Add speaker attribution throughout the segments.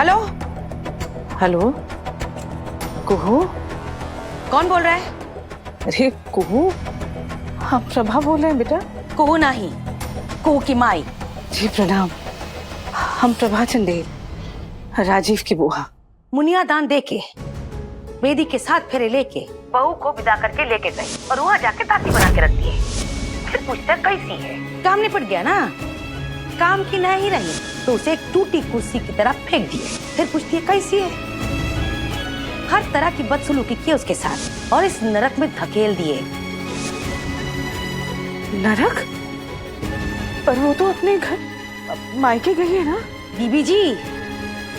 Speaker 1: Hello.
Speaker 2: Hello कुहू,
Speaker 1: कौन बोल रहा है?
Speaker 2: अरे कुहू, हम प्रभा बोल रहे हैं बेटा।
Speaker 1: कुहू नहीं, कुहू की माई।
Speaker 2: जी प्रणाम, हम प्रभा चंदेल, राजीव की बुआ।
Speaker 1: मुनिया दान देके वेदी के साथ फेरे लेके बहू को विदा करके लेके गई और वहाँ जाके दासी बना के रख दिए। फिर पूछता कैसी है? काम निपट गया ना, काम की नहीं रही तो उसे एक टूटी कुर्सी की तरह फेंक दिए। फिर पूछती है कैसी है? हर तरह की बदसलूकी की उसके साथ और इस नरक में धकेल दिए।
Speaker 2: नरक? पर वो तो अपने घर मायके गई है ना।
Speaker 1: बीबी जी,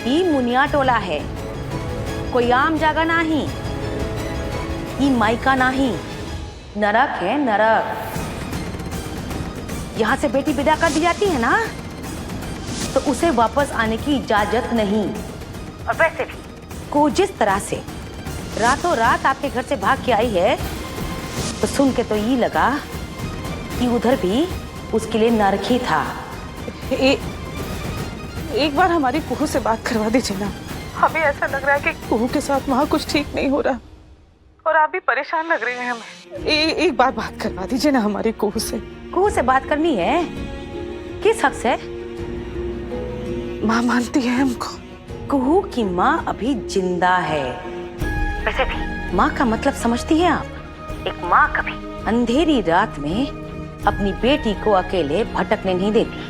Speaker 1: ये मुनिया टोला है, कोई आम जगह नहीं, ये मायका नहीं, नरक है नरक। यहाँ से बेटी विदा कर दी जाती है ना तो उसे वापस आने की इजाजत नहीं। और वैसे भी को जिस तरह से रातों रात आपके घर से भाग के आई है तो सुन के तो ये लगा कि उधर भी उसके लिए नरक ही था।
Speaker 2: एक बार हमारी कुहू से बात करवा दीजिए ना। हमें ऐसा लग रहा है कि कुहू के साथ वहाँ कुछ ठीक नहीं हो रहा और आप भी परेशान लग रहे हैं हमें। एक बार बात करवा दीजिए ना हमारी कुहू से।
Speaker 1: कुहू से बात करनी है? किस हक से?
Speaker 2: माँ मानती है हमको।
Speaker 1: कुहू की माँ अभी जिंदा है। वैसे भी माँ का मतलब समझती हैं आप? एक माँ कभी अंधेरी रात में अपनी बेटी को अकेले भटकने नहीं देती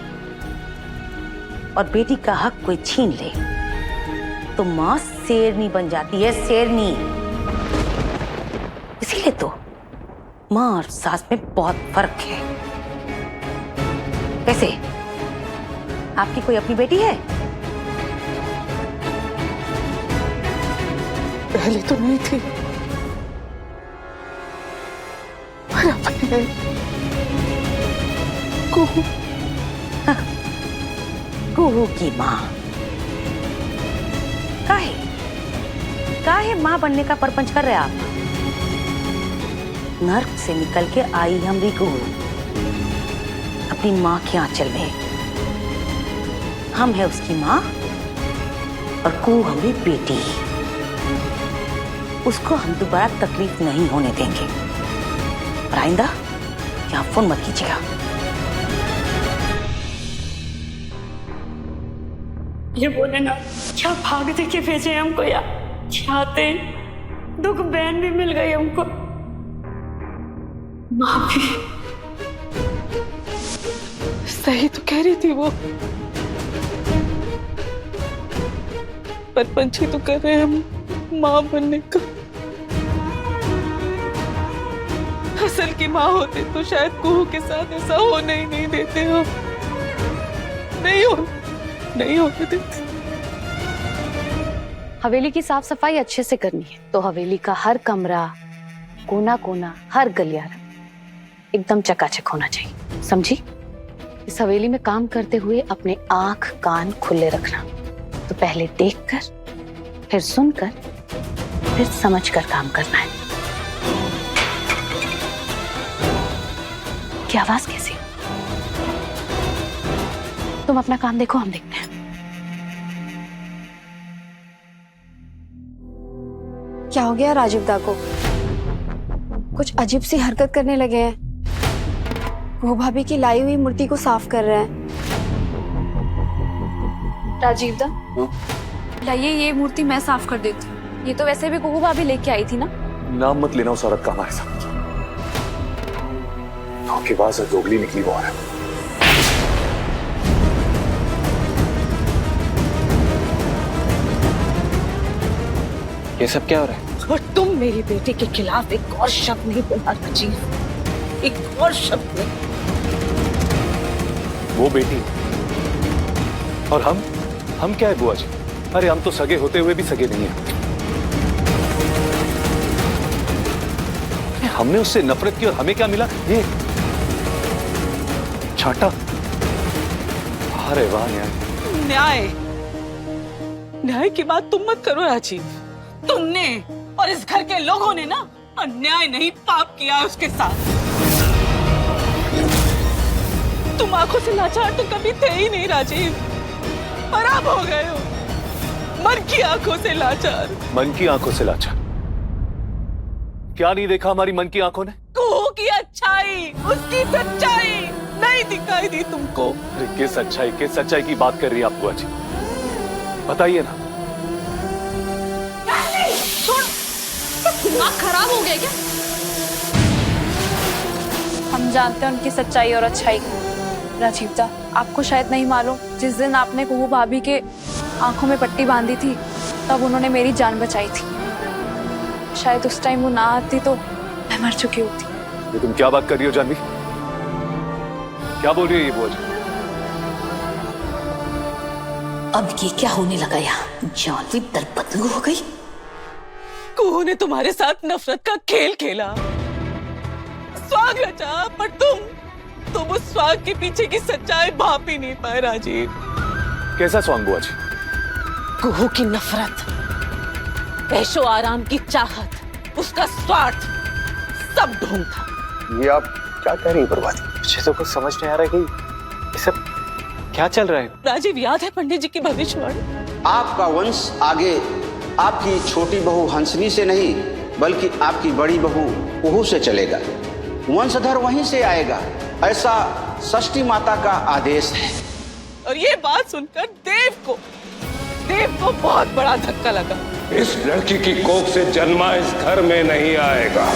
Speaker 1: और बेटी का हक कोई छीन ले तो माँ शेरनी बन जाती है, शेरनी। इसीलिए तो माँ और सास में बहुत फर्क है। कैसे, आपकी कोई अपनी बेटी है?
Speaker 2: पहले तो नहीं थी, पर अब है। कुहू,
Speaker 1: कुहू की माँ काहे माँ बनने का परपंच कर रहे आप? नर्क से निकल के आई हमारी कुहू अपनी माँ के आंचल में। हम है उसकी माँ और कुहू हमारी बेटी। उसको हम दोबारा तकलीफ नहीं होने देंगे। और आइंदा यहाँ फोन मत कीजिएगा।
Speaker 3: ये बोले ना, क्या भाग दे के भेजे हमको यार। चाहते दुख बहन भी मिल गई हमको, माँ भी।
Speaker 2: सही तो कह रही थी वो, परपंच ही तो कर रहे हैं हम माँ बनने का। असल की माँ होते तो शायद कुहू के साथ ऐसा होने ही नहीं देते हम। नहीं होने देते।
Speaker 4: हवेली की साफ सफाई अच्छे से करनी है तो हवेली का हर कमरा, कोना कोना, हर गलियारा एकदम चकाचक होना चाहिए, समझी? इस हवेली में काम करते हुए अपने आंख कान खुले रखना। तो पहले देखकर, फिर सुनकर, फिर समझकर काम करना है। की आवाज कैसी? तुम अपना काम देखो, हम देखते हैं।
Speaker 5: क्या हो गया राजीव दा को? कुछ अजीब सी हरकत करने लगे हैं। वो भाभी की लाई हुई मूर्ति को साफ कर रहे हैं। राजीव दा, लाइए ये मूर्ति मैं साफ कर देती हूँ। ये तो वैसे भी कुहू भाभी लेके आई थी ना।
Speaker 6: नाम मत लेना उस औरत का हमारे साथ। धोखेबाज और दोगली निकली वो औरत।
Speaker 7: ये सब क्या हो रहा है?
Speaker 2: और तुम मेरी बेटी के खिलाफ एक और शब्द नहीं बोला राजीव, एक और शब्द नहीं।
Speaker 6: वो बेटी और हम क्या है बुआ जी? अरे हम तो सगे होते हुए भी सगे नहीं हैं। हमने उससे नफरत की और हमें क्या मिला? ये छाटा। अरे वाह न्याय।
Speaker 2: न्याय की बात तुम मत करो राजीव। तुमने और इस घर के लोगों ने ना अन्याय नहीं पाप किया है उसके साथ। तुम आंखों से लाचार तो कभी थे ही नहीं राजीव, खराब हो गए हो। मन की आंखों से लाचार।
Speaker 6: मन की आंखों से लाचार? क्या नहीं देखा हमारी मन की आंखों ने?
Speaker 2: कुहू की अच्छाई, उसकी सच्चाई नहीं दिखाई दी तुमको।
Speaker 6: अरे किस सच्चाई की बात कर रही है आप बुआ जी? बताइए ना।
Speaker 5: दिमाग खराब हो गया क्या? हम जानते हैं उनकी सच्चाई और अच्छाई। राजीव दा, आपको शायद नहीं मालूम, जिस दिन आपने कुहू भाभी के आंखों में पट्टी बांधी थी तब उन्होंने मेरी जान बचाई थी। शायद उस टाइम वो ना आती तो मैं मर चुकी होती।
Speaker 6: ये तुम क्या बात कर रही हो जानवी? क्या बोल रही है ये बुआ जी?
Speaker 1: अब ये क्या होने लगा यहाँ? जानवी दरबदलू हो गई।
Speaker 2: कुहू ने तुम्हारे साथ नफरत का खेल खेला, स्वाग रचा, पर तुम उस स्वाग के पीछे की सच्चाई भाप ही नहीं पाए राजीव।
Speaker 6: कैसा स्वांग बुआ जी?
Speaker 2: कुहू की नफरत, ऐशो आराम की चाहत, उसका स्वार्थ, सब ढोंग था।
Speaker 7: ये आप क्या कह रही हैं बर्बादी? मुझे तो कुछ समझ नहीं आ रहा है कि ये सब क्या चल रहा है।
Speaker 2: राजीव, याद है पंडित जी की भविष्यवाणी?
Speaker 8: आपका वंश आगे आपकी छोटी बहू हंसनी से नहीं बल्कि आपकी बड़ी बहू कुहू से चलेगा। वंशधर वहीं से आएगा, ऐसा षष्ठी माता का आदेश है।
Speaker 2: और ये बात सुनकर देव को बहुत बड़ा धक्का लगा।
Speaker 9: इस लड़की की कोख से जन्मा इस घर में नहीं आएगा।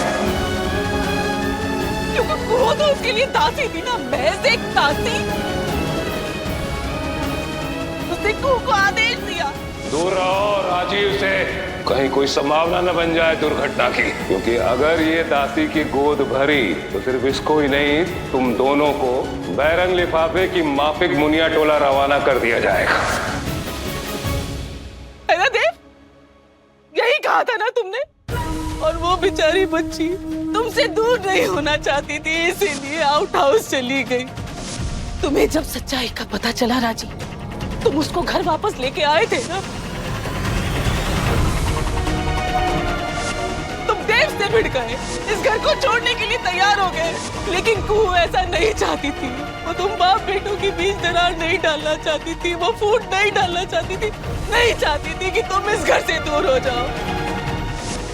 Speaker 2: क्योंकि कुहू तो उसके लिए दासी थी ना, महज एक दासी। उसने कुहू को आदेश दिया,
Speaker 9: दूर रहो राजीव से, कहीं कोई संभावना न बन जाए दुर्घटना की। क्योंकि अगर ये दासी की गोद भरी तो सिर्फ इसको ही नहीं, तुम दोनों को बैरंग लिफाफे की माफिक मुनिया टोला रवाना कर दिया जाएगा।
Speaker 2: है ना देव? यही कहा था ना तुमने? और वो बेचारी बच्ची तुमसे दूर नहीं होना चाहती थी, इसीलिए आउट हाउस चली गई। तुम्हें जब सच्चाई का पता चला राजी, तुम उसको घर वापस लेके आए थे ना? तुम देव से भिड़ गए, इस घर को छोड़ने के लिए तैयार हो गए, लेकिन कुहू ऐसा नहीं चाहती थी। वो तुम बाप बेटों के बीच दरार नहीं डालना चाहती थी, वो फूट नहीं डालना चाहती थी, नहीं चाहती थी कि तुम इस घर से दूर हो जाओ।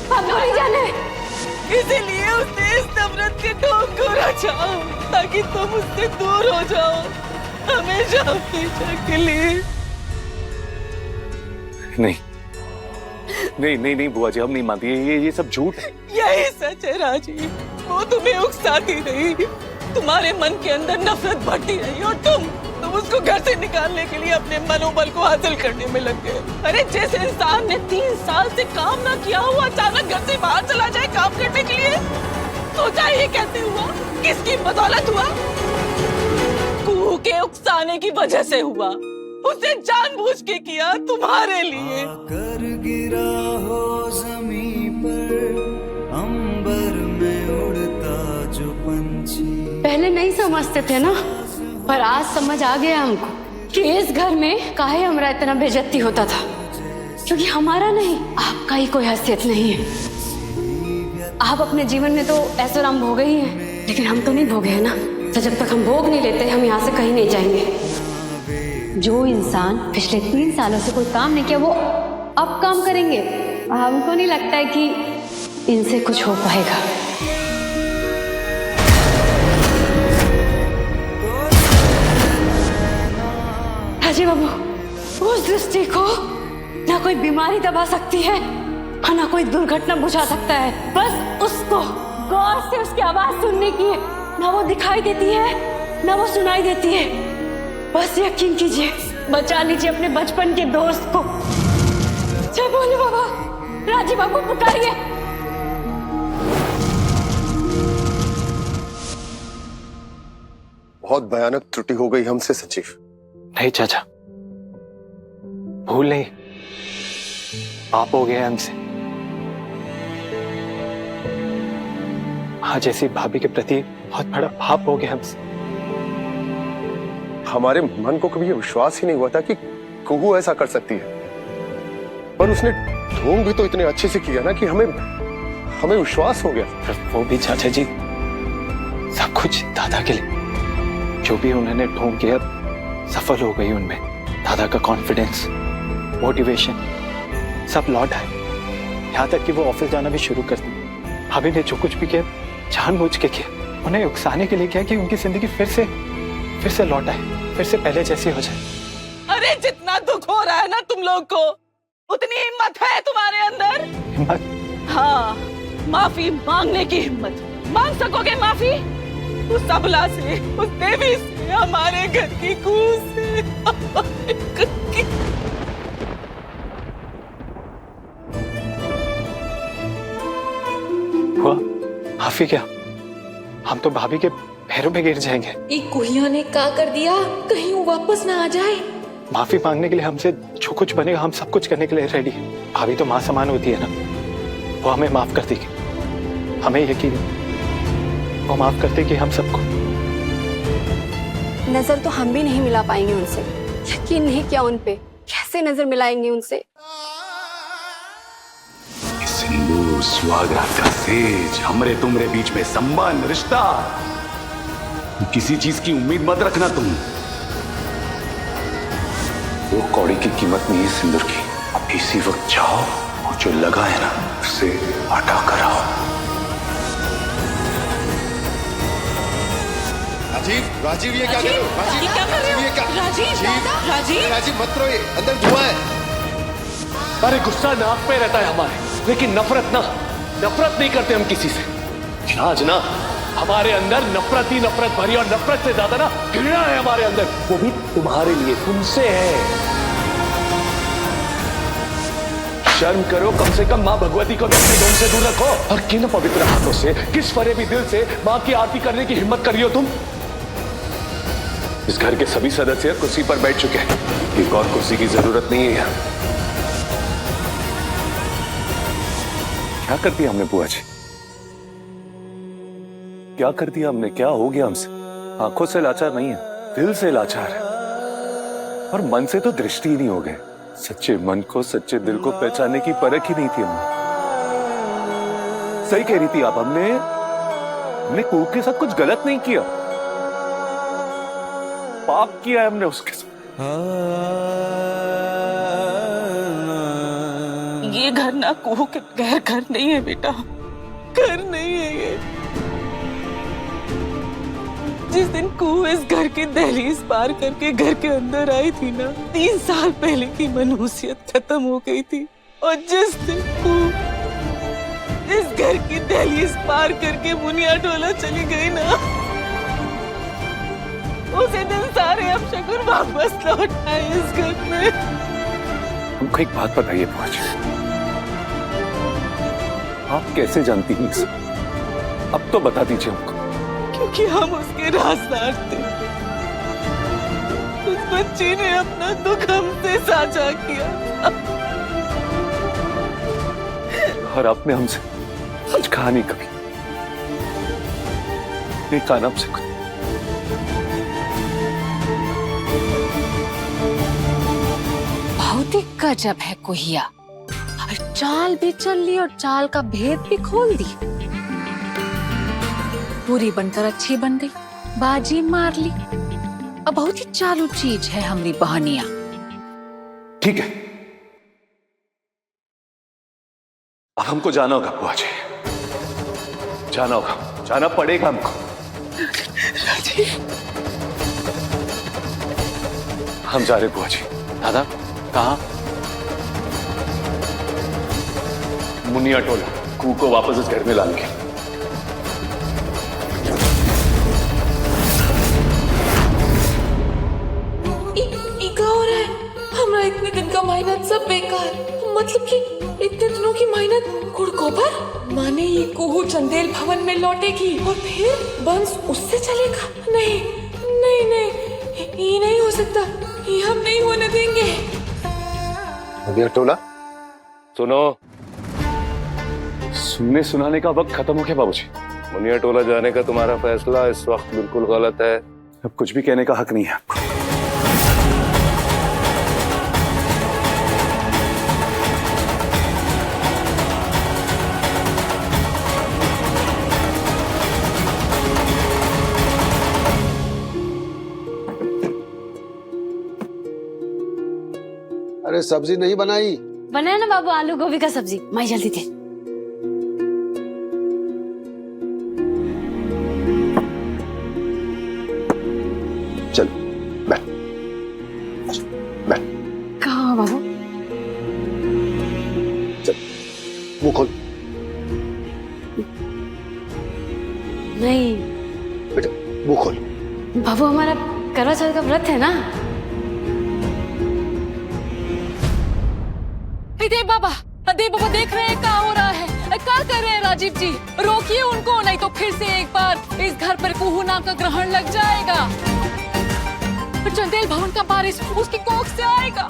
Speaker 2: हम नहीं जाने, इसीलिए उसने इस नफरत के ढोंग को रचा ताकि तुम उससे दूर हो जाओ, हमेशा हमेशा के लिए।
Speaker 6: नहीं बुआ जी, हम नहीं मानती। ये सब झूठ है।
Speaker 2: यही सच है राजीव, वो तुम्हें उकसाती रही, तुम्हारे मन के अंदर नफरत बढ़ती रही और तुम उसको घर से निकालने के लिए अपने मनोबल को हासिल करने में लग गए। अरे जिस इंसान ने 3 साल से काम ना किया हो, अचानक घर से बाहर चला जाए काम करने के लिए, सोचा ये कैसे हुआ? किसकी बदौलत हुआ? कुहू के उकसाने की वजह से हुआ। उसने जानबूझ के किया तुम्हारे लिए।
Speaker 10: कर गिरा हो ज़मीं पर, अंबर में उड़ता जो पंछी।
Speaker 3: पहले नहीं समझते थे ना, पर आज समझ आ गया हमको कि इस घर में काहे हमारा इतना बेइज्जती होता था। क्योंकि हमारा नहीं, आपका ही कोई हैसियत नहीं है। आप अपने जीवन में तो ऐसे राम भोगे ही हैं, लेकिन हम तो नहीं भोगे हैं ना। तो जब तक हम भोग नहीं लेते, हम यहाँ से कहीं नहीं जाएंगे। जो इंसान पिछले 3 सालों से कोई काम नहीं किया, वो अब काम करेंगे। हमको नहीं लगता है कि इनसे कुछ हो पाएगा। राजीव बाबू, उस दृष्टि को ना कोई बीमारी दबा सकती है और ना कोई दुर्घटना बुझा सकता है। बस उसको गौर से उसकी आवाज सुनने की है। ना वो दिखाई देती है, ना वो सुनाई देती है। बस यकीन कीजिए, बचा लीजिए अपने बचपन के दोस्त को। जय बोले बाबा, राजीव बाबू पुकारिए।
Speaker 11: बहुत भयानक त्रुटि हो गई हमसे सचिव।
Speaker 7: नहीं चाचा, भूल नहीं, पाप हो गया हमसे। हाँ, जैसी भाभी के प्रति बहुत बड़ा पाप हो गया हमसे।
Speaker 11: हमारे मन को कभी ये विश्वास ही नहीं हुआ था कि कुहू ऐसा कर सकती है, पर उसने ढोंग भी तो इतने अच्छे से किया ना कि हमें विश्वास हो गया।
Speaker 7: पर वो भी चाचा जी, सब कुछ दादा के लिए। जो भी उन्होंने ढोंग किया, सफल हो गई उनमें। दादा का कॉन्फिडेंस, मोटिवेशन, सब लौट आए, यहाँ तक कि वो ऑफिस जाना भी शुरू कर दी। भाभी ने जो कुछ भी किया जानबूझ के किया, उन्हें उकसाने के लिए किया कि उनकी जिंदगी फिर से लौट आए, फिर से पहले जैसी हो जाए।
Speaker 2: अरे जितना दुख हो रहा है ना तुम लोग को, उतनी हिम्मत है तुम्हारे अंदर?
Speaker 7: हिम्मत?
Speaker 2: हाँ, माफी मांगने की हिम्मत। मांग सकोगे माफी? उस सबला से, उस देवी से, हमारे घर की कूस से, हमारे घर की।
Speaker 7: हुआ हाफी क्या? हम तो भाभी के पैरों पे गिर जाएंगे।
Speaker 5: एक कुहिया ने क्या कर दिया, कहीं वो वापस ना आ जाए।
Speaker 7: माफी मांगने के लिए हमसे जो कुछ बनेगा हम सब कुछ करने के लिए रेडी है। भाभी तो माँ समान होती है ना, वो हमें माफ कर देगी, हमें यकीन है वो माफ कर देगी हम सबको।
Speaker 3: नजर तो हम भी नहीं मिला पाएंगे उनसे, यकीन नहीं किया उन पे, कैसे नजर मिलाएंगे उनसे?
Speaker 9: सिंदूर स्वागत का सेज, हमरे तुमरे बीच में संबंध रिश्ता, किसी चीज की उम्मीद मत रखना तुम। वो कौड़ी की कीमत नहीं है सिंदूर की। अब इसी वक्त जाओ और जो लगा है ना उसे हटा कर आओ।
Speaker 11: राजीव ये क्या कर रहे हो?
Speaker 2: ये क्या कर रहे हो?
Speaker 11: ये क्या?
Speaker 2: राजीव
Speaker 11: राजीव मत करो, ये अंदर धुआं है।
Speaker 9: अरे गुस्सा नाक पे रहता है हमारे, लेकिन नफरत नहीं करते हम किसी से। आज ना हमारे अंदर नफरत ही नफरत भरी, और नफरत से ज्यादा ना घृणा है हमारे अंदर, वो भी तुम्हारे लिए, तुमसे है। शर्म करो कम से कम, माँ भगवती को अपने ढोंग से दूर रखो। और किन पवित्र हाथों से, किस फरेबी दिल से माँ की आरती करने की हिम्मत कर रही हो तुम? इस घर के सभी सदस्य कुर्सी पर बैठ चुके हैं, एक और कुर्सी की जरूरत नहीं है यहाँ। क्या कर दिया हमने बुआ जी? क्या कर दिया हमने? क्या हो गया हमसे? आंखों से लाचार नहीं है, दिल से लाचार है, और मन से तो दृष्टि ही नहीं हो गए। सच्चे मन को, सच्चे दिल को पहचानने की परख ही नहीं थी हमें। सही कह रही थी आप, हमने कुहू के साथ कुछ गलत नहीं किया, पाप किया है हमने उसके साथ।
Speaker 2: ये घर ना कुहू के गैर घर नहीं है बेटा, घर नहीं है ये। जिस दिन कुहू इस घर की दहलीज पार करके घर के अंदर आई थी ना, 3 साल पहले की मनहूसियत खत्म हो गई थी। और जिस दिन कुहू इस घर की दहलीज पार करके मुनिया टोला चली गई ना, उसी दिन सारे अपशगुन वापस लौट आए इस घर में।
Speaker 6: हमको एक बात बताइए बुआ जी, आप कैसे जानती हैं इसे? अब तो बता दीजिए हमको।
Speaker 2: क्योंकि हम उसके राजदार थे। उस बच्ची ने अपना दुख हमसे साझा किया,
Speaker 6: और आपने हमसे सच कहा नहीं कभी, नहीं कहा आपसे कुछ।
Speaker 3: बहुत ही गजब है कुहिया, चाल भी चल ली और चाल का भेद भी खोल दी। पूरी बनकर अच्छी बन गई, बाजी मार ली। अब बहुत ही चालू चीज है हमारी बहनिया।
Speaker 6: ठीक है, अब हमको जाना होगा बुआ जी, जाना होगा, जाना पड़ेगा हमको। हम जा रहे बुआ जी।
Speaker 7: दादा कहाँ?
Speaker 6: मुनिया टोला, कुहू को वापस इस घर में लाने के।
Speaker 5: हमारा इतने दिन का मेहनत सब बेकार, मतलब कि इतने दिनों की मेहनत गुड़कों पर। माने ये कुहू चंदेल भवन में लौटेगी और फिर बंस उससे चलेगा? नहीं नहीं नहीं, ये नहीं हो सकता, ये हम नहीं होने देंगे।
Speaker 11: मुनिया टोला,
Speaker 9: सुनो,
Speaker 6: सुनने सुनाने का वक्त खत्म हो गया बाबूजी।
Speaker 9: मुनिया टोला जाने का तुम्हारा फैसला इस वक्त बिल्कुल गलत है।
Speaker 6: अब कुछ भी कहने का हक नहीं है आपको।
Speaker 11: अरे सब्जी नहीं बनाई?
Speaker 3: बनाया ना बाबू आलू गोभी का सब्जी। माई जल्दी थे।
Speaker 11: चल बैठ बैठ।
Speaker 3: कहाँ हो बाबू?
Speaker 11: चल मुंह खोल।
Speaker 3: नहीं
Speaker 11: बेटा मुंह खोल।
Speaker 3: बाबू हमारा करवा चौथ का व्रत है ना।
Speaker 5: देव बाबा देख रहे हैं क्या हो रहा है, क्या कर रहे हैं राजीव जी? रोकिए उनको, नहीं तो फिर से एक बार इस घर पर कुहू नाम का ग्रहण लग जाएगा। चंदेल भवन का बारिश उसकी कोख से आएगा।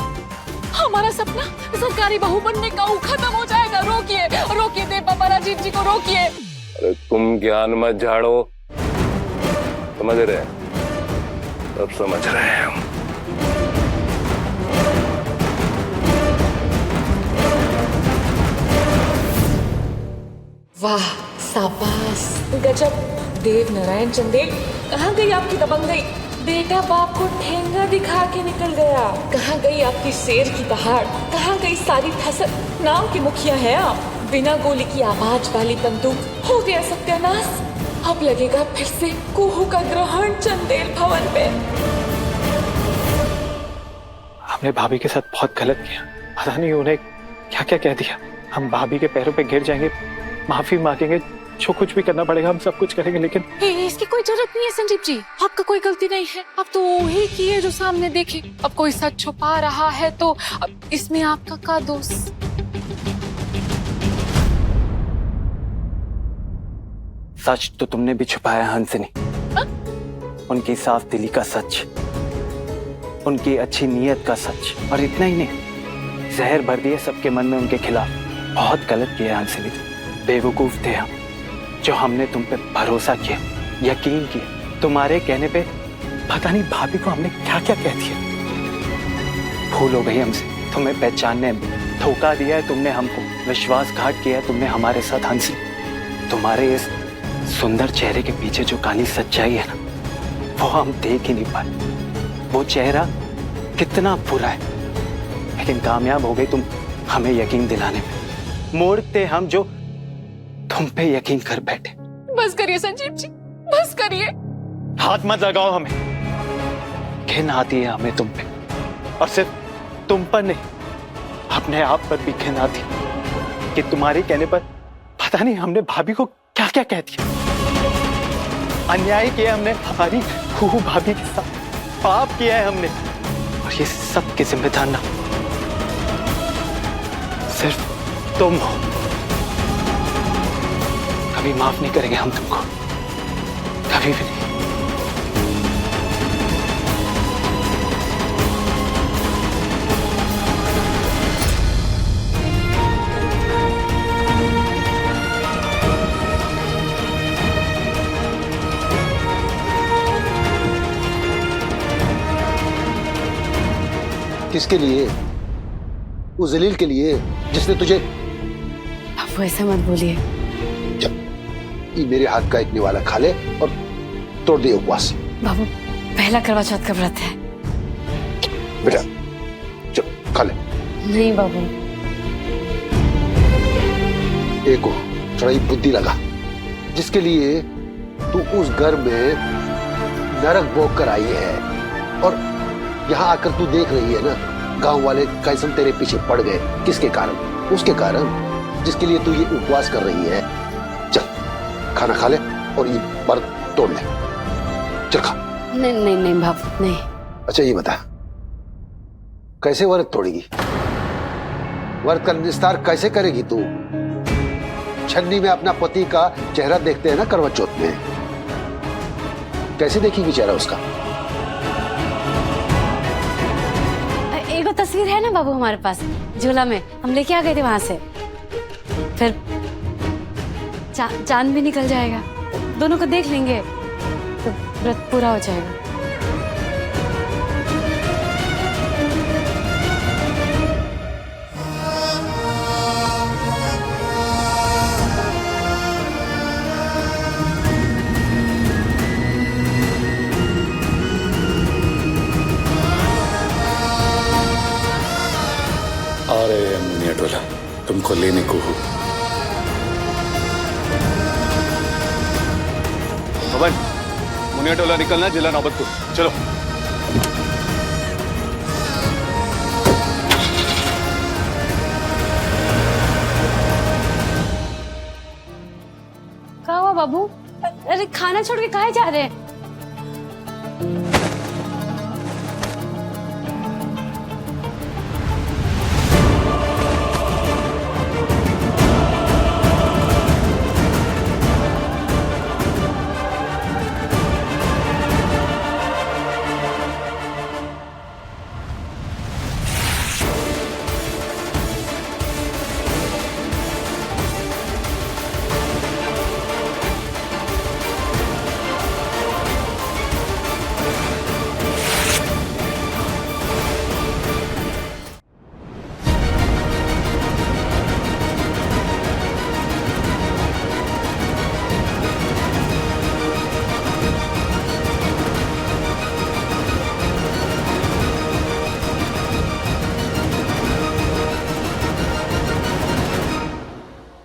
Speaker 5: हमारा सपना सरकारी बहू बनने का वो खत्म हो जाएगा। रोकिए रोकिए देव बाबा, राजीव जी को रोकिए।
Speaker 9: अरे तुम ज्ञान मत झाड़ो, समझ रहे हैं, सब समझ रहे हैं हम।
Speaker 2: वाह शाबाश, गजब। देव नारायण चंदेल, कहाँ गई आपकी दबंगई? बेटा बाप को ठेंगा दिखा के निकल गया। कहाँ गई आपकी शेर की दहाड़? कहाँ गई सारी फसल? नाम के मुखिया है आप। बिना गोली की आवाज वाली बंदूक, हो गया सत्यानाश। अब लगेगा फिर से कुहू का ग्रहण चंदेल भवन पे।
Speaker 7: हमने भाभी के साथ बहुत गलत किया। पता नहीं उन्हें क्या क्या कह दिया। हम भाभी के पैरों पे गिर जाएंगे, माफी मांगेंगे, जो कुछ भी करना पड़ेगा हम सब कुछ करेंगे, लेकिन
Speaker 5: इसकी कोई जरूरत नहीं है संजीव जी। आपका कोई गलती नहीं है। अब तो वही की है जो सामने देखे। अब कोई सच छुपा रहा है तो अब इसमें आपका क्या दोष?
Speaker 7: सच तो तुमने भी छुपाया हंसनी। उनकी साफ दिली का सच, उनकी अच्छी नीयत का सच, और इतना ही नहीं, जहर भर दिए सबके मन में उनके खिलाफ। बहुत गलत किया हंसनी, बेवकूफ थे हम, जो हमने तुम पे भरोसा किया, यकीन किया। तुम्हारे कहने पे पता नहीं भाभी को हमने क्या क्या कह दिया। भूल हो गई हमसे, तुम्हें पहचानने में धोखा दिया है तुमने हमको, विश्वासघात किया है तुमने हमारे साथ हंसनी। तुम्हारे इस सुंदर चेहरे के पीछे जो काली सच्चाई है ना, वो हम देख ही नहीं पाए। वो चेहरा कितना बुरा है, लेकिन कामयाब हो गई तुम हमें यकीन दिलाने में। मोड़ते हम जो तुम पे यकीन कर बैठे।
Speaker 5: बस करिए संजीव जी, बस करिए।
Speaker 7: हाथ मत लगाओ हमें, घिन आती है हमें तुम पे, और सिर्फ तुम पर नहीं, अपने आप पर भी घिन आती कि तुम्हारे कहने पर पता नहीं हमने भाभी को क्या क्या कह दिया। अन्याय किया हमने हमारी कुहू भाभी के साथ, पाप किया है हमने, और ये सब के जिम्मेदार ना सिर्फ तुम हो। कभी माफ नहीं करेंगे हम तुमको, कभी भी नहीं।
Speaker 11: किसके लिए? उस जलील के लिए जिसने तुझे।
Speaker 3: आप ऐसा मत बोलिए।
Speaker 11: चल, ये मेरे हाथ का एक निवाला खा ले और तोड़ दे उपवास।
Speaker 3: बाबू पहला करवा चौथ का व्रत है।
Speaker 11: बेटा चल खा ले।
Speaker 3: नहीं बाबू।
Speaker 11: एक थोड़ा ही बुद्धि लगा, जिसके लिए तू उस घर में नरक भोग कर आई है, और यहाँ आकर तू देख रही है ना, गांव वाले कैसे तेरे पीछे पड़ गए। किसके कारण? उसके कारण जिसके लिए तू ये उपवास कर रही है। चल खाना खा ले और ये व्रत तोड़ ले। चल खा।
Speaker 3: नहीं नहीं नहीं बाबू नहीं।
Speaker 11: अच्छा ये बता, कैसे व्रत तोड़ेगी? व्रत का निस्तार कैसे करेगी तू? छन्नी में अपना पति का चेहरा देखते हैं ना करवा चौथ में, कैसे देखेगी चेहरा उसका?
Speaker 3: एक तस्वीर है ना बाबू हमारे पास झोला में, हम लेके आ गए थे वहां से। फिर चांद भी निकल जाएगा, दोनों को देख लेंगे तो व्रत पूरा हो जाएगा।
Speaker 9: और
Speaker 6: गए मुनियाटोला, तुमको लेने को हूँ। पवन, मुनियाटोला निकलना, जिला नौबतपुर, चलो।
Speaker 3: क्या हुआ बाबू? अरे खाना छोड़ के कहाँ जा रहे हैं?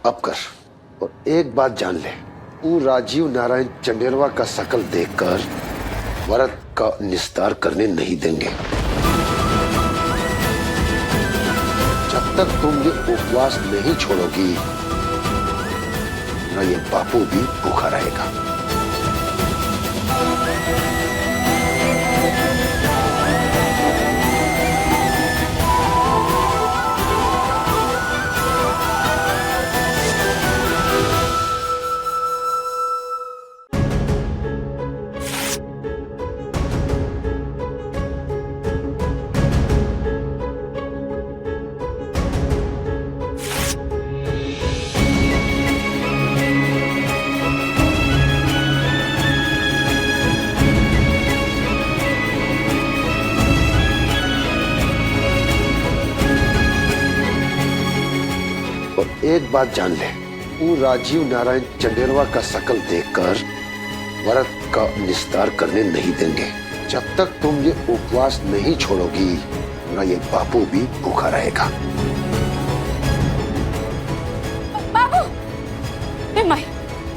Speaker 11: अब कर, और एक बात जान ले, वो राजीव नारायण चंडेलवा का शकल देखकर व्रत का निस्तार करने नहीं देंगे। जब तक तुम ये उपवास नहीं छोड़ोगी, ना ये बापू भी भूखा रहेगा। एक बात जान ले, वो राजीव नारायण चंडेलवा का शकल देखकर व्रत का निस्तार करने नहीं देंगे। जब तक तुम ये उपवास नहीं छोड़ोगी, ना ये बापू भी भूखा रहेगा।
Speaker 3: बाबू, ए माई,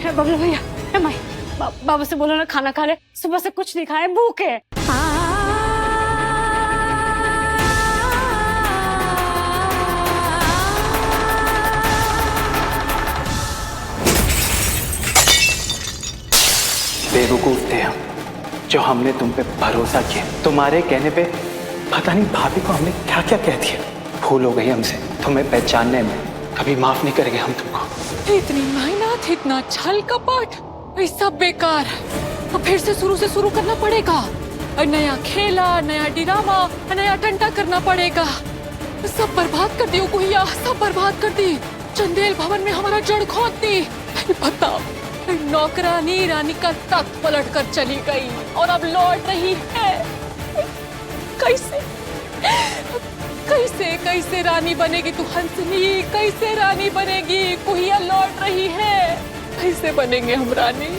Speaker 3: बबलू भैया, ए माई, बाबू से बोलो ना खाना खा ले, सुबह से कुछ नहीं खाए, भूखे।
Speaker 7: बेवकूफ थे हम, जो हमने तुम पे भरोसा किया। तुम्हारे कहने पे पता नहीं भाभी को हमने क्या क्या कह दिया। भूल हो गई हमसे, तुम्हें पहचानने में। कभी माफ नहीं करेंगे हम तुमको।
Speaker 2: इतनी मेहनत, इतना छल कपट, ये सब बेकार। अब फिर से शुरू करना पड़ेगा। और नया खेला, नया ड्रामा, नया टंटा करना पड़ेगा। सब बर्बाद कर दी गुहिया, सब बर्बाद कर दी। चंदेल भवन में हमारा जड़ खोद दी। बताओ, नौकरानी रानी का तख्त पलट कर चली गई और अब लौट रही है। कैसे कैसे कैसे रानी बनेगी तू हंसनी? कैसे रानी बनेगी? कुहिया लौट रही है, कैसे बनेंगे हम रानी?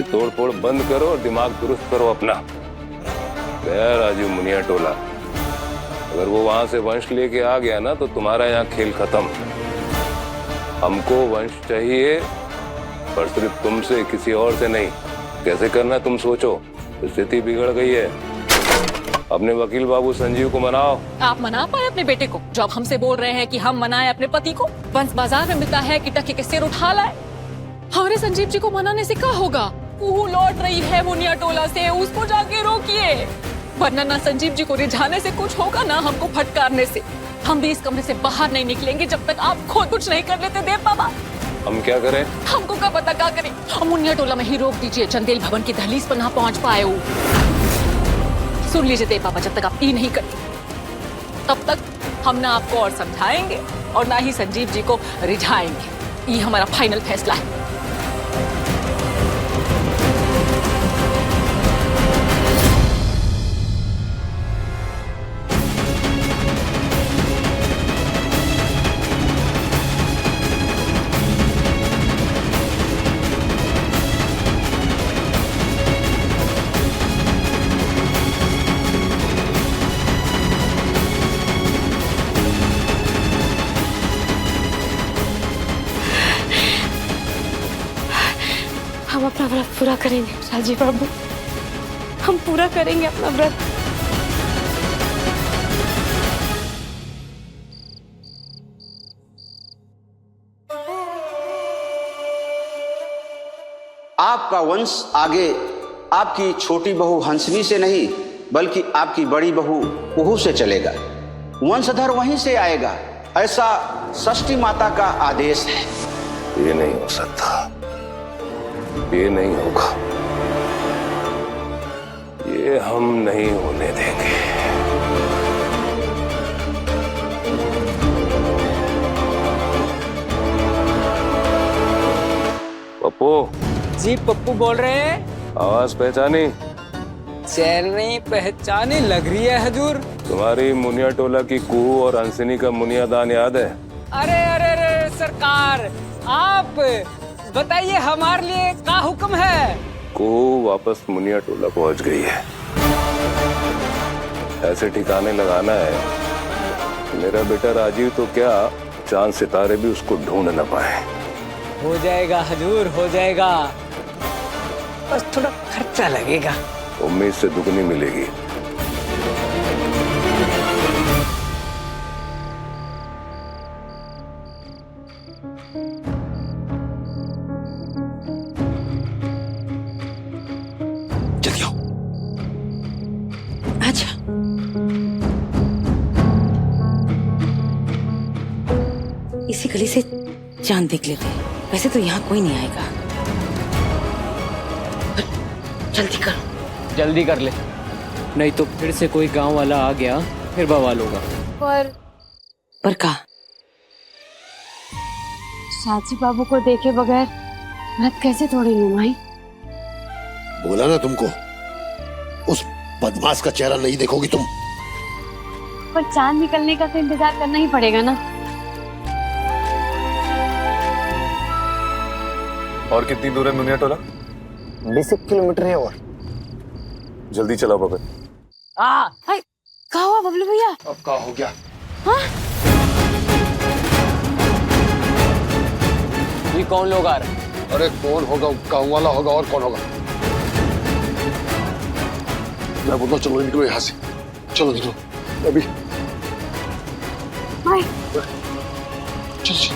Speaker 9: तोड़ फोड़ बंद करो और दिमाग दुरुस्त करो अपना। गया राजीव मुनियाटोला, अगर वो वहां से वंश लेके आ गया ना, तो तुम्हारा यहाँ खेल खत्म। हमको वंश चाहिए, पर सिर्फ तुमसे, किसी और से नहीं। कैसे करना तुम सोचो, स्थिति बिगड़ गई है। अपने वकील बाबू संजीव को मनाओ।
Speaker 2: आप मना पाए अपने बेटे को, जो आप हमसे बोल रहे हैं कि हम मनाए अपने पति को? वंश बाजार में मिलता है कि टके के सिर उठा लाए। हमारे संजीव जी को मनाने से क्या होगा? वो लौट रही है मुनियाटोला से, उसको जाके रोकिए। वरना ना संजीव जी को रिझाने से कुछ होगा, ना हमको फटकारने से। हम भी इस कमरे से बाहर नहीं निकलेंगे जब तक आप खुद कुछ नहीं कर लेते। देव बाबा,
Speaker 9: हम क्या करें?
Speaker 2: हमको क्या पता क्या करें। मुनियाटोला में ही रोक दीजिए, चंदेल भवन की दहलीज पर ना पहुंच पाए वो। सुन लीजिए देव बाबा, जब तक आप ये नहीं करते, तब तक हम ना आपको और समझाएंगे और ना ही संजीव जी को रिझाएंगे। ये हमारा फाइनल फैसला है।
Speaker 3: व्रत पूरा करेंगे राजीव बाबू, हम पूरा करेंगे अपना व्रत।
Speaker 8: आपका वंश आगे आपकी छोटी बहू हंसनी से नहीं बल्कि आपकी बड़ी बहू कुहू से चलेगा। वंशधर वहीं से आएगा, ऐसा षष्ठी माता का आदेश है।
Speaker 9: ये नहीं हो सकता, ये नहीं होगा, ये हम नहीं होने देंगे। पप्पू
Speaker 12: जी पप्पू बोल रहे हैं।
Speaker 9: आवाज पहचानी?
Speaker 12: चेन्नई पहचानी लग रही है हजूर।
Speaker 9: तुम्हारी मुनिया टोला की कुहू और हंसनी का मुनिया दान याद है?
Speaker 12: अरे अरे अरे सरकार, आप बताइए हमारे लिए क्या हुक्म है?
Speaker 9: कुहू वापस मुनिया टोला पहुंच गई है। ऐसे ठिकाने लगाना है मेरा बेटा राजीव तो क्या चांद सितारे भी उसको ढूंढ न पाए।
Speaker 12: हो जाएगा हजूर, हो जाएगा, बस थोड़ा खर्चा लगेगा।
Speaker 9: उम्मीद से दुगनी मिलेगी।
Speaker 11: जल्दी आओ।
Speaker 1: अच्छा, इसी गली से चांद देख लेते हैं। वैसे तो यहाँ कोई नहीं आएगा, जल्दी करो।
Speaker 12: जल्दी कर ले, नहीं तो फिर से कोई गांव वाला आ गया, फिर बवाल होगा।
Speaker 3: पर
Speaker 1: का
Speaker 3: साची बाबू को देखे बगैर व्रत कैसे तोड़ेंगे माई?
Speaker 11: बोला ना तुमको, उस बदमाश का चेहरा नहीं देखोगी तुम।
Speaker 3: पर चांद निकलने का तो इंतजार करना ही पड़ेगा ना।
Speaker 6: और कितनी दूर है मुनिया टोला?
Speaker 7: 20 किलोमीटर है और।
Speaker 6: जल्दी चलाओ बाबा।
Speaker 3: क्या हुआ बबलू भैया?
Speaker 11: अब क्या हो गया?
Speaker 3: हाँ?
Speaker 12: ये कौन लोग आ रहे हैं?
Speaker 11: अरे कौन होगा, गाँव वाला होगा और कौन होगा? मैं बोलता चलो निकलो यहाँ से, चलो निकलो अभी। चल चल।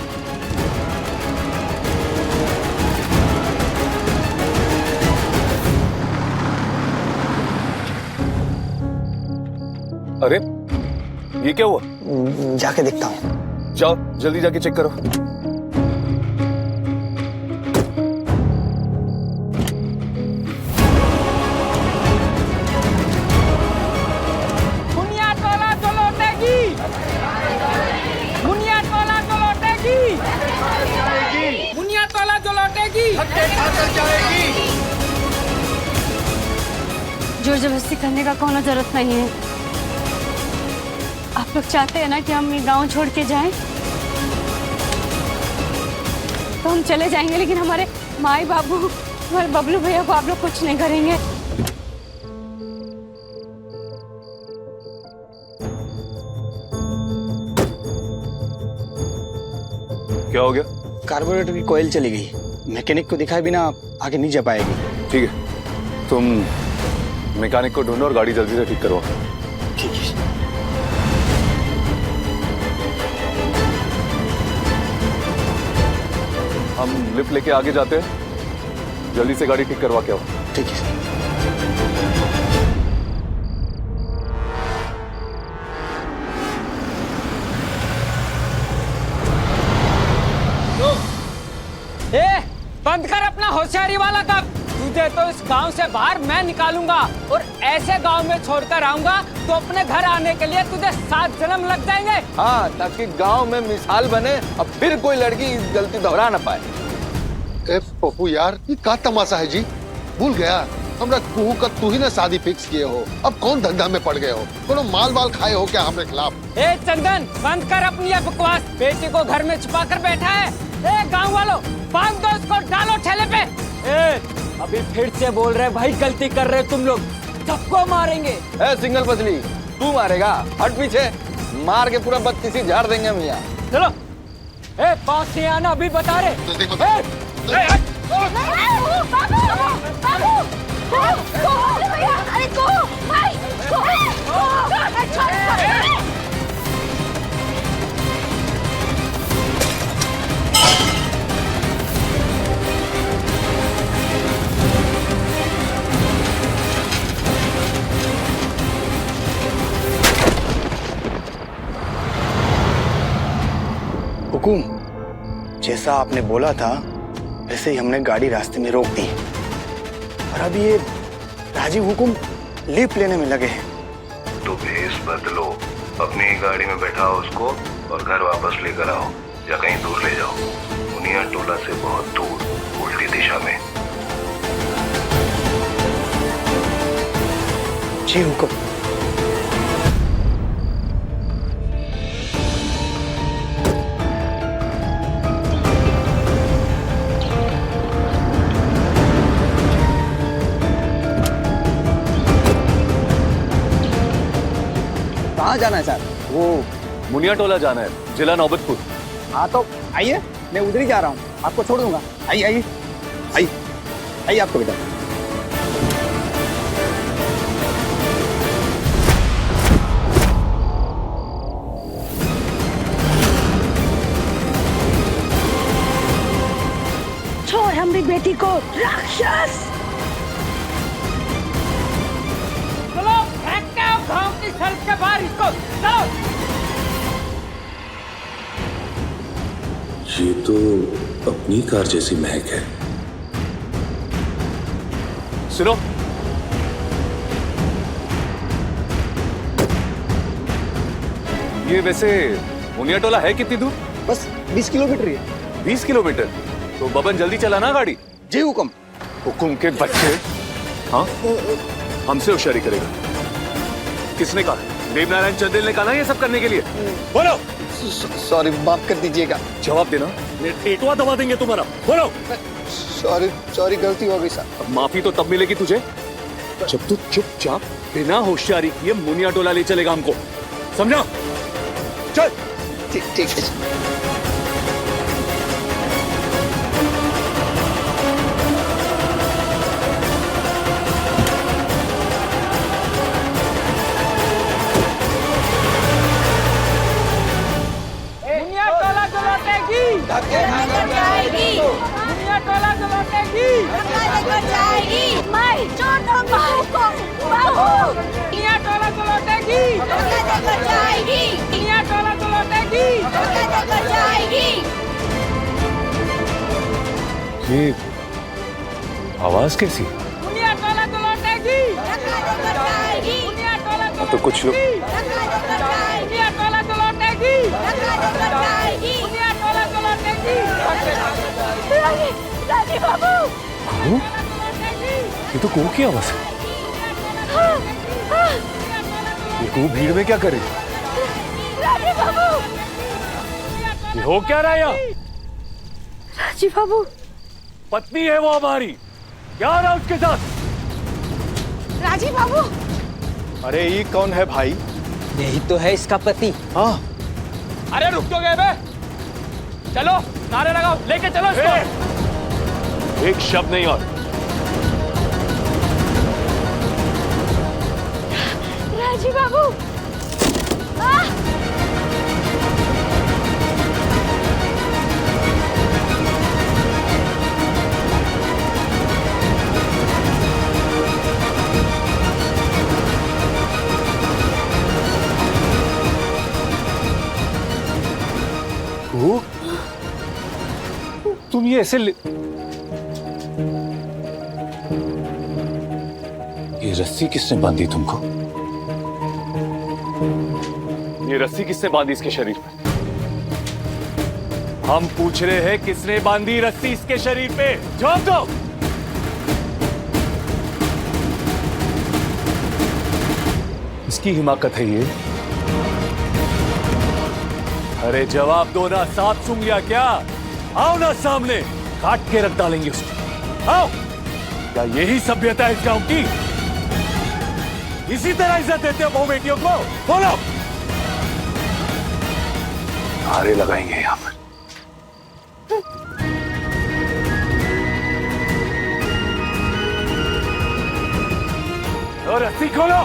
Speaker 6: अरे ये क्या हुआ?
Speaker 7: जाके देखता हूँ।
Speaker 6: जाओ जल्दी जाके चेक करो।
Speaker 12: मुनिया टोला तो लौटेगी, मुनिया टोला तो लौटेगी, मुनिया टोला तो लौटेगी।
Speaker 3: जोर जबरदस्ती करने का कोई जरूरत नहीं है। आप लोग चाहते हैं ना कि हम ये गांव छोड़ के जाएं, तो हम चले जाएंगे, लेकिन हमारे माई बाबू, हमारे बबलू भैया को आप लोग कुछ नहीं करेंगे।
Speaker 6: क्या हो गया?
Speaker 7: कार्बोरेटर की कोयल चली गई, मैकेनिक को दिखाए बिना आगे नहीं जा पाएगी।
Speaker 6: ठीक है, तुम मैकेनिक को ढूंढो और गाड़ी जल्दी से ठीक करवाओ।
Speaker 7: ठीक है।
Speaker 6: हम लिफ्ट लेके आगे जाते हैं, जल्दी से गाड़ी ठीक करवा के आओ।
Speaker 7: ठीक है।
Speaker 12: बंद कर अपना होशियारी वाला काम। तुझे तो इस गांव से बाहर मैं निकालूंगा और ऐसे गांव में छोड़कर आऊंगा तो अपने घर आने के लिए तुझे 7 जन्म लग जाएंगे।
Speaker 13: हाँ, ताकि गांव में मिसाल बने और फिर कोई लड़की इस गलती दोहरा ना पाए।
Speaker 11: ए पप्पू यार, ये क्या तमाशा है जी? भूल गया हमरा कुहू का तू ही ना शादी फिक्स किए हो, अब कौन धंधा में पड़ गए हो? कोनो माल वाल खाए हो क्या हमारे खिलाफ?
Speaker 12: ए चंदन, बंद कर अपनी ये बकवास। बेटी को घर में छुपा कर बैठा है। ए गांव वालों, बांध दो इसको, डालो ठेले पे। ए अभी फिर से बोल रहे भाई, गलती कर रहे तुम लोग, सबको मारेंगे।
Speaker 13: ए सिंगल पसली, तू मारेगा? हट पीछे, मार के पूरा 32 झाड़ देंगे हम यहाँ।
Speaker 12: चलो। ए पास से आना, अभी बता रहे।
Speaker 14: हुकुम, जैसा आपने बोला था वैसे ही हमने गाड़ी रास्ते में रोक दी और अब ये राजीव हुकुम लीप लेने में लगे हैं।
Speaker 9: तो भेस बदलो, अपनी ही गाड़ी में बैठाओ उसको और घर वापस लेकर आओ या कहीं दूर ले जाओ, मुनिया टोला से बहुत दूर, उल्टी दिशा में।
Speaker 14: जी हुकुम।
Speaker 13: कहाँ जाना है सर?
Speaker 6: वो मुनिया टोला जाना है, जिला नौबतपुर।
Speaker 13: हाँ तो आइए, मैं उधर ही जा रहा हूँ, आपको छोड़ दूंगा। आइए आइए आइए आइए आपको बेटा।
Speaker 1: छोड़ हमारी बेटी को, राक्षस।
Speaker 12: चलो फेंक के आओ गांव की सड़क के बाहर इसको, चलो।
Speaker 9: ये तो अपनी कार जैसी महक है।
Speaker 6: सुनो, ये वैसे मुनिया टोला है कितनी दूर?
Speaker 13: बस 20 किलोमीटर ही है।
Speaker 6: 20 किलोमीटर? तो बबन जल्दी चलाना गाड़ी।
Speaker 13: जी हुकुम।
Speaker 6: हुकुम के बच्चे, हाँ हमसे होशियारी करेगा। किसने कहा? देवनारायण चंदेल ने कहा ना ये सब करने के लिए। बोलो।
Speaker 14: सॉरी, माफ कर दीजिएगा।
Speaker 6: जवाब देना, टेटवा दबा देंगे तुम्हारा। बोलो।
Speaker 14: सॉरी, गलती हो गई सर।
Speaker 6: अब माफी तो तब मिलेगी तुझे जब तू चुपचाप बिना होशियारी किए मुनिया टोला ले चलेगा हमको, समझा? चल।
Speaker 14: ठीक है।
Speaker 12: मुनिया टोला जो लौटेगी, मुनिया टोला जो लौटेगी, मुनिया टोला जो लौटेगी, मुनिया टोला जो लौटेगी।
Speaker 6: ये आवाज कैसी?
Speaker 12: मुनिया टोला जो लौटेगी, मुनिया टोला जो
Speaker 6: तो कुछ लोग
Speaker 12: मुनिया टोला जो लौटेगी, मुनिया टोला जो लौटेगी। राजीव बाबू,
Speaker 6: को? ये तो को की आवाज है। ये को भीड़ में क्या करे?
Speaker 12: राजीव बाबू,
Speaker 6: ये हो क्या रहा है यहाँ?
Speaker 1: राजीव बाबू,
Speaker 6: पत्नी है वो हमारी, क्या हो रहा है उसके साथ?
Speaker 1: राजीव बाबू।
Speaker 7: अरे ये कौन है भाई?
Speaker 12: यही तो है इसका पति।
Speaker 7: हाँ।
Speaker 12: अरे रुक तो गए बे, चलो नारे लगाओ, लेके चलो इसको।
Speaker 6: एक शब्द नहीं और।
Speaker 1: राजीव बाबू।
Speaker 6: तुम ये ऐसे ये रस्सी किसने बांधी तुमको? ये रस्सी किसने बांधी इसके शरीर पे? हम पूछ रहे हैं किसने बांधी रस्सी इसके शरीर पे? जवाब दो। इसकी हिमाकत है ये? अरे जवाब दो ना, सांप सूंघ लिया क्या? आओ ना सामने, काट के रख डालेंगे उसको। आओ। क्या यही सभ्यता है इस गांव की? इसी तरह इज्जत देते हो बहू बेटियों को? बोलो। नारे लगाएंगे यहाँ पर। रस्सी खोलो।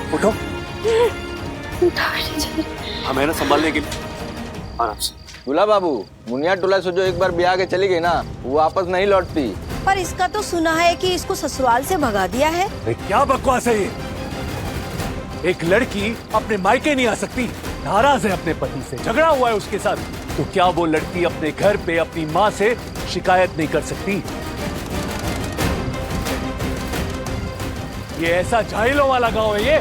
Speaker 6: उठो। हमें ना संभालने के लिए आराम से।
Speaker 15: दूल्हा बाबू, मुनिया टोला से जो एक बार ब्याह के चली गई ना, वो वापस नहीं लौटती।
Speaker 16: पर इसका तो सुना है कि इसको ससुराल से भगा दिया है।
Speaker 6: क्या बकवास है ये? एक लड़की अपने मायके नहीं आ सकती, नाराज है अपने पति से, झगड़ा हुआ है उसके साथ, तो क्या वो लड़की अपने घर पे अपनी माँ से शिकायत नहीं कर सकती? ये ऐसा जाहिलों वाला गांव है ये?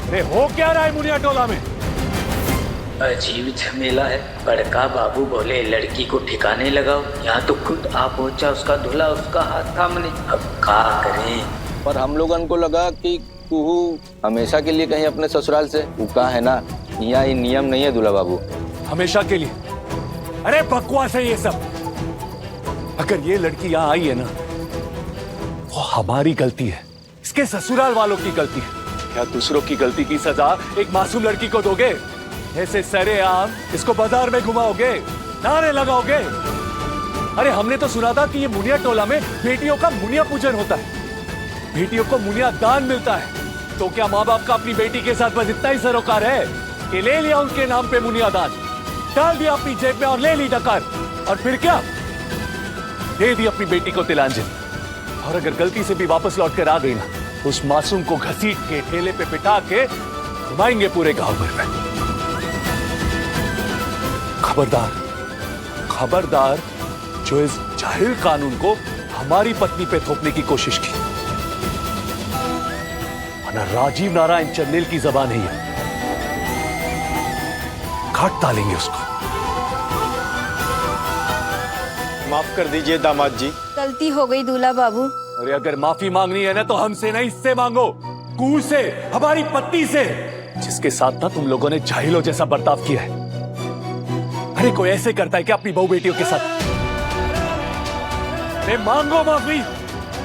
Speaker 6: अरे हो क्या रहा है मुनिया टोला में?
Speaker 17: अजीब झमेला है। बड़का बाबू बोले लड़की को ठिकाने लगाओ, यहाँ तो खुद आप पहुंचा उसका दूल्हा, उसका हाथ थामने। अब क्या करें?
Speaker 15: पर हम लोगन को लगा कि कुहू हमेशा के लिए कहीं अपने ससुराल से उका है ना, यहाँ ये नियम नहीं है दूल्हा बाबू।
Speaker 6: हमेशा के लिए? अरे बकवास है ये सब। अगर ये लड़की यहाँ आई है ना, वो हमारी गलती है, इसके ससुराल वालों की गलती है। क्या दूसरों की गलती की सजा एक मासूम लड़की को दोगे? ऐसे सरेआम इसको बाजार में घुमाओगे, नारे लगाओगे? अरे हमने तो सुना था कि ये मुनिया टोला में बेटियों का मुनिया पूजन होता है, बेटियों को मुनिया दान मिलता है। तो क्या माँ बाप का अपनी बेटी के साथ बस इतना ही सरोकार है कि ले लिया उनके नाम पे मुनिया दान, डाल दिया अपनी जेब में और ले ली डकार, और फिर क्या दे दी अपनी बेटी को तिलांजलि? और अगर गलती से भी वापस लौट कर आ गई ना, तो उस मासूम को घसीट के ठेले पे बिठा के घुमाएंगे पूरे गांव भर में। खबरदार, खबरदार जो इस जाहिल कानून को हमारी पत्नी पे थोपने की कोशिश की, वरना राजीव नारायण चंदेल की जबान नहीं है, काट डालेंगे उसको।
Speaker 14: माफ कर दीजिए दामाद जी।
Speaker 16: गलती हो गई दूल्हा बाबू।
Speaker 6: अरे अगर माफी मांगनी है ना, तो हमसे नहीं, इससे मांगो, कू से, हमारी पत्नी से, जिसके साथ ना तुम लोगों ने जाहिलों जैसा बर्ताव किया है। अरे कोई ऐसे करता है क्या अपनी बहू बेटियों के साथ? अरे मांगो माफी।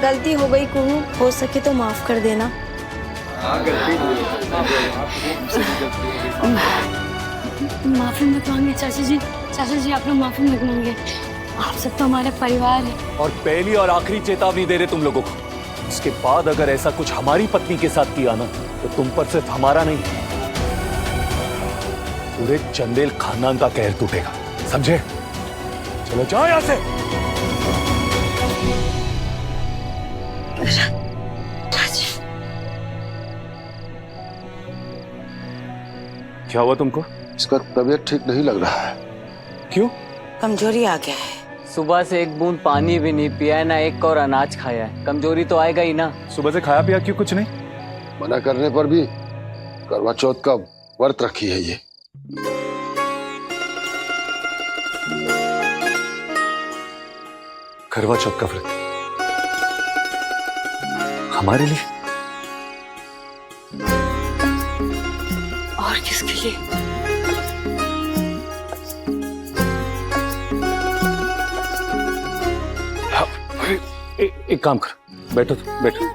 Speaker 16: गलती हो गई कुहू, हो सके तो माफ कर देना।
Speaker 3: माफी मत मांगे चाचा जी, चाचा जी आप लोग माफी मत मांगे, आप सब तो हमारे परिवार है।
Speaker 6: और पहली और आखिरी चेतावनी दे रहे तुम लोगों को, इसके बाद अगर ऐसा कुछ हमारी पत्नी के साथ किया ना, तो तुम पर सिर्फ हमारा नहीं, पूरे चंदेल खानदान का कहर टूटेगा, समझे? चलो जाओ यहां से। क्या हुआ तुमको?
Speaker 11: इसका तबीयत ठीक नहीं लग रहा है।
Speaker 6: क्यों?
Speaker 1: कमजोरी आ गया है।
Speaker 12: सुबह से एक बूंद पानी भी नहीं पिया है, ना एक और अनाज खाया है, कमजोरी तो आएगा ही ना।
Speaker 6: सुबह से खाया पिया क्यों कुछ नहीं?
Speaker 11: मना करने पर भी करवा चौथ का व्रत रखी है ये।
Speaker 6: करवा चौथ का व्रत हमारे लिए?
Speaker 3: और किसके लिए?
Speaker 6: एक काम कर, बैठो तो, बैठो।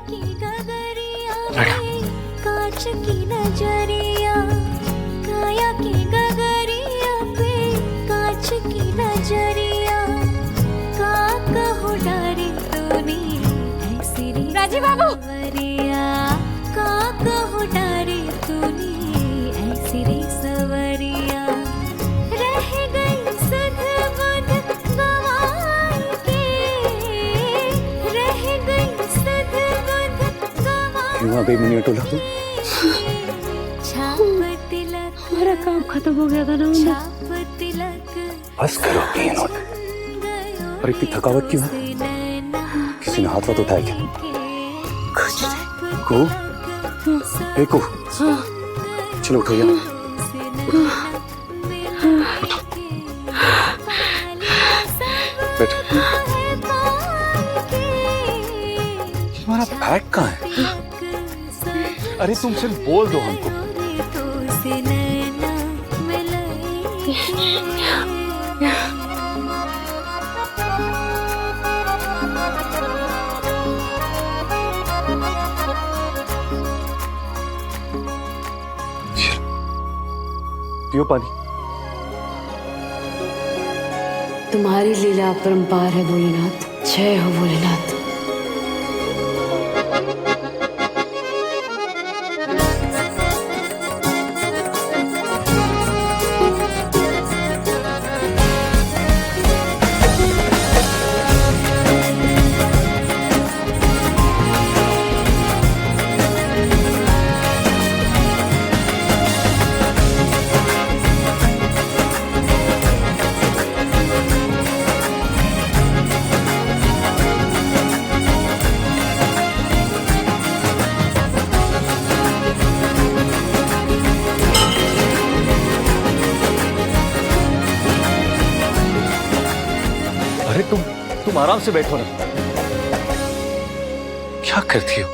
Speaker 10: कांच की नजरिया, काया की गगरिया पे कांच की नजरिया, का कहो डारे तूने ऐसी रे राजीव बाबू, का कहो डारे तूने ऐसी रे सवरिया, रह गई सुध बुध गवाई के, रह गई सुध बुध गवाई।
Speaker 6: क्यों आ गई मुनिया टोला तू?
Speaker 3: हमारा काम खत्म हो गया था ना।
Speaker 6: बस करो तीन होते। और इतनी थकावट क्यों है? किसी ने हाथ वाथ उठाया क्या? को? देखो। चलो उठो यार। उठो। बैठो। तुम्हारा बैग कहाँ है? अरे तुम सिर्फ बोल दो हमको। पियो पानी।
Speaker 3: तुम्हारी लीला अपरंपार है भोलेनाथ। जय हो भोलेनाथ।
Speaker 6: अरे तुम आराम से बैठो ना। क्या करती हो?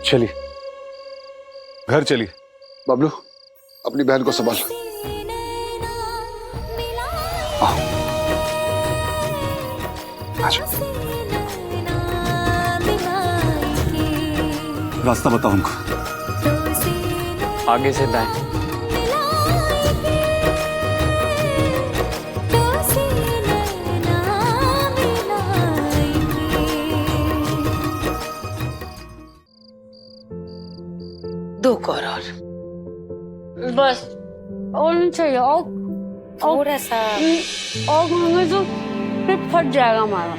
Speaker 6: चलिए घर चलिए।
Speaker 11: बबलू अपनी बहन को संभाल।
Speaker 6: रास्ता बताओ उनको।
Speaker 7: आगे से दाएं।
Speaker 1: दो और
Speaker 3: बस और नहीं चाहिए। और
Speaker 1: थोड़ा सा
Speaker 3: और खाएंगे तो पेट फट जाएगा हमारा।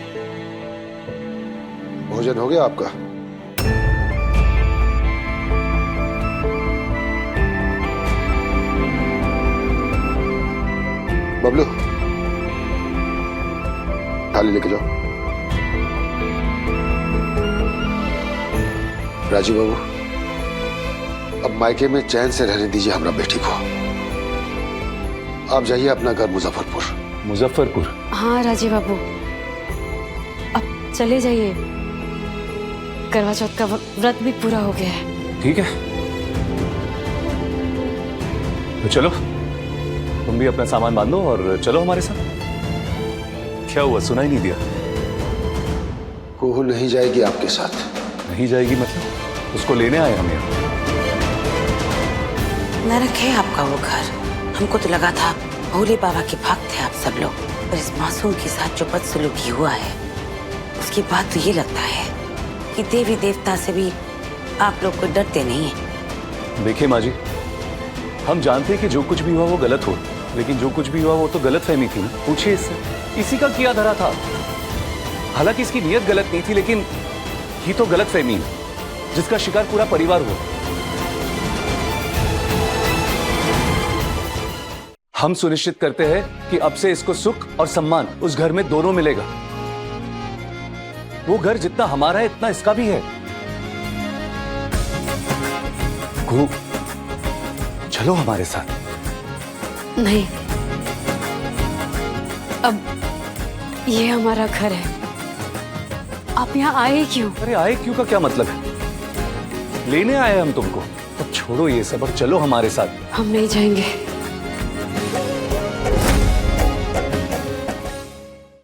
Speaker 11: भोजन हो गया आपका? बबलू थाली लेके जाओ। राजीव बाबू अब मायके में चैन से रहने दीजिए हमरा बेटी को। आप जाइए अपना घर मुजफ्फरपुर।
Speaker 6: मुजफ्फरपुर?
Speaker 3: हाँ राजीव बाबू अब चले जाइए। करवा चौथ का व्रत भी पूरा हो गया है।
Speaker 6: ठीक है तो चलो तुम भी अपना सामान बांध लो और चलो हमारे साथ। क्या हुआ, सुना ही नहीं दिया?
Speaker 11: कुहू नहीं जाएगी आपके साथ।
Speaker 6: नहीं जाएगी मतलब? उसको लेने आए हम यहाँ।
Speaker 1: नरक है आपका वो घर। हमको तो लगा था भोले बाबा के भक्त थे आप सब लोग, पर इस मासूम के साथ जो बदसलूकी हुआ है उसके बाद तो ये लगता है कि देवी देवता से भी आप लोग को डरते नहीं है।
Speaker 6: देखिए माँ जी, हम जानते हैं कि जो कुछ भी हुआ वो गलत हुआ, लेकिन जो कुछ भी हुआ वो तो गलत फहमी थी ना। पूछिए इससे, इसी का किया धरा था। हालांकि इसकी नीयत गलत नहीं थी, लेकिन ये तो गलत फहमी है जिसका शिकार पूरा परिवार हुआ। हम सुनिश्चित करते हैं कि अब से इसको सुख और सम्मान उस घर में दोनों मिलेगा। वो घर जितना हमारा है इतना इसका भी है। चलो हमारे साथ।
Speaker 3: नहीं, अब ये हमारा घर है। आप यहाँ आए क्यों?
Speaker 6: अरे आए क्यों का क्या मतलब है? लेने आए हम तुमको। अब छोड़ो ये सब और चलो हमारे साथ।
Speaker 3: हम नहीं जाएंगे।